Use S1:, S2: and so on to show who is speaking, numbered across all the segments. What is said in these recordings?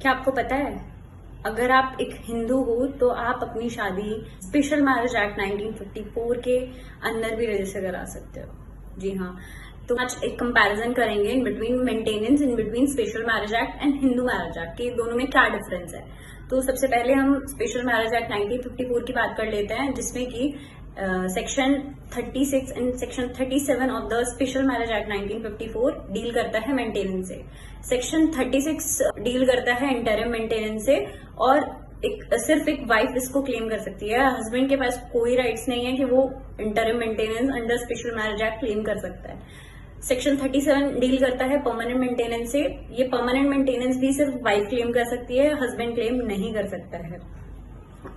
S1: क्या आपको पता है, अगर आप एक हिंदू हो तो आप अपनी शादी स्पेशल मैरिज एक्ट 1954 के अंदर भी रजिस्टर करा सकते हो। जी हाँ, तो आज एक कंपैरिजन करेंगे in between maintenance in between special marriage act and Hindu marriage act के दोनों में क्या डिफरेंस है। तो सबसे पहले हम स्पेशल मैरिज एक्ट 1954 की बात कर लेते हैं, जिसमें कि section 36 and section 37 of the special marriage act 1954 deal करता है मेंटेनेंस से। सेक्शन 36 डील करता है इंटरिम मेंटेनेंस से, और सिर्फ एक वाइफ इसको क्लेम कर सकती है। हस्बैंड के पास कोई राइट्स नहीं है कि वो interim maintenance under special marriage act claim कर सकता है। सेक्शन 37 डील करता है परमानेंट मेंटेनेंस से। ये परमानेंट मेंटेनेंस भी सिर्फ वाइफ क्लेम कर सकती है, हस्बैंड क्लेम नहीं कर सकता है।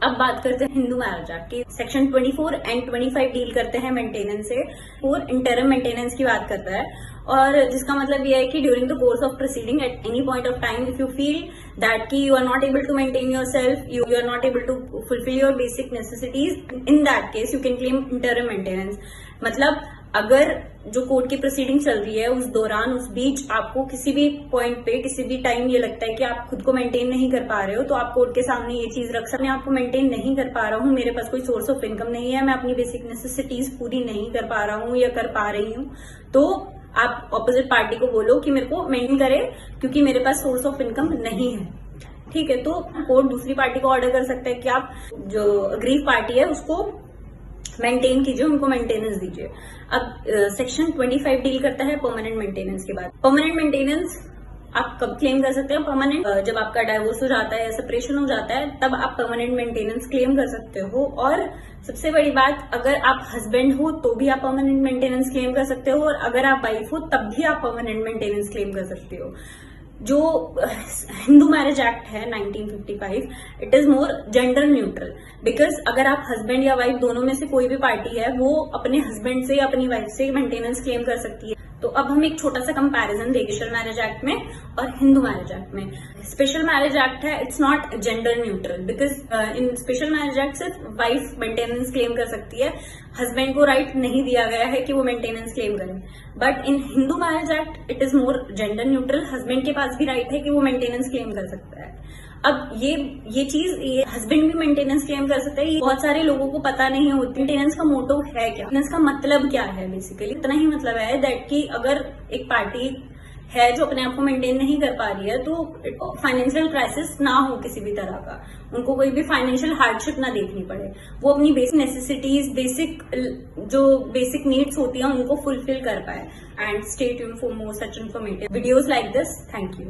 S1: अब बात करते हैं हिंदू मैरिज एक्ट की। सेक्शन 24 एंड 25 डील करते हैं मेंटेनेंस से, और इंटरिम मेंटेनेंस की बात करता है, और जिसका मतलब यह है कि during the course of proceeding at any point of time if you feel that कि you are not able to maintain yourself, you are not able to fulfil your basic necessities, in that case you can claim interim maintenance. मतलब अगर जो court की proceeding चल रही है उस दौरान, उस बीच आपको किसी भी पॉइंट पे, किसी भी टाइम ये लगता है कि आप खुद को मेंटेन नहीं कर पा रहे हो, तो आप कोर्ट के सामने ये चीज रख सकते हैं, आपको मेंटेन नहीं कर पा रहा हूँ, मेरे पास कोई सोर्स ऑफ इनकम नहीं है, मैं अपनी बेसिक नेसेसिटीज पूरी नहीं कर पा रहा हूँ या कर पा रही हूँ, तो आप ऑपोजिट पार्टी को बोलो कि मेरे को मेंटेन करे, क्योंकि मेरे पास सोर्स ऑफ इनकम नहीं है। ठीक है, तो कोर्ट दूसरी पार्टी को ऑर्डर कर सकता है कि आप जो अग्रीव पार्टी है उसको मेंटेन कीजिए, उनको मेंटेनेंस दीजिए। अब सेक्शन 25 डील करता है परमानेंट मेंटेनेंस के बाद। परमानेंट मेंटेनेंस आप कब क्लेम कर सकते हैं? परमानेंट जब आपका डाइवोर्स हो जाता है या सेपरेशन हो जाता है, तब आप परमानेंट मेंटेनेंस क्लेम कर सकते हो। और सबसे बड़ी बात, अगर आप हस्बैंड हो तो भी आप परमानेंट मेंटेनेंस क्लेम कर सकते हो, और अगर आप वाइफ हो तब भी आप परमानेंट मेंटेनेंस क्लेम कर सकते हो। जो हिंदू मैरिज एक्ट है 1955, it is more gender neutral, because अगर आप हस्बैंड या वाइफ दोनों में से कोई भी पार्टी है, वो अपने हस्बैंड से या अपनी वाइफ से मेंटेनेंस क्लेम कर सकती है। तो अब हम एक छोटा सा कंपैरिजन देंगे स्पेशल मैरिज एक्ट में और हिंदू मैरिज एक्ट में। स्पेशल मैरिज एक्ट है, it's not gender neutral, because in special marriage act सिर्फ वाइफ मेंटेनेंस क्लेम कर सकती है, हस्बैंड को राइट नहीं दिया गया है कि वो मेंटेनेंस क्लेम करें। But in Hindu marriage act it is more gender neutral, husband के पास भी राइट है कि वो मेंटेनेंस क्लेम कर सकता है। अब ये चीज, ये हस्बैंड भी मेंटेनेंस क्लेम कर सकता है, ये बहुत सारे लोगों को पता नहीं होती। मेंटेनेंस का मोटो है क्या, मेंटेनेंस का मतलब क्या है? बेसिकली इतना ही मतलब है दैट कि अगर एक पार्टी है जो अपने आप को मेंटेन नहीं कर पा रही है, तो फाइनेंशियल क्राइसिस ना हो किसी भी तरह का, उनको कोई भी फाइनेंशियल हार्डशिप ना देखनी पड़े, वो अपनी बेसिक नेसेसिटीज, जो बेसिक नीड्स होती है उनको फुलफिल कर पाए। And stay tuned for more such informative videos like this. Thank you.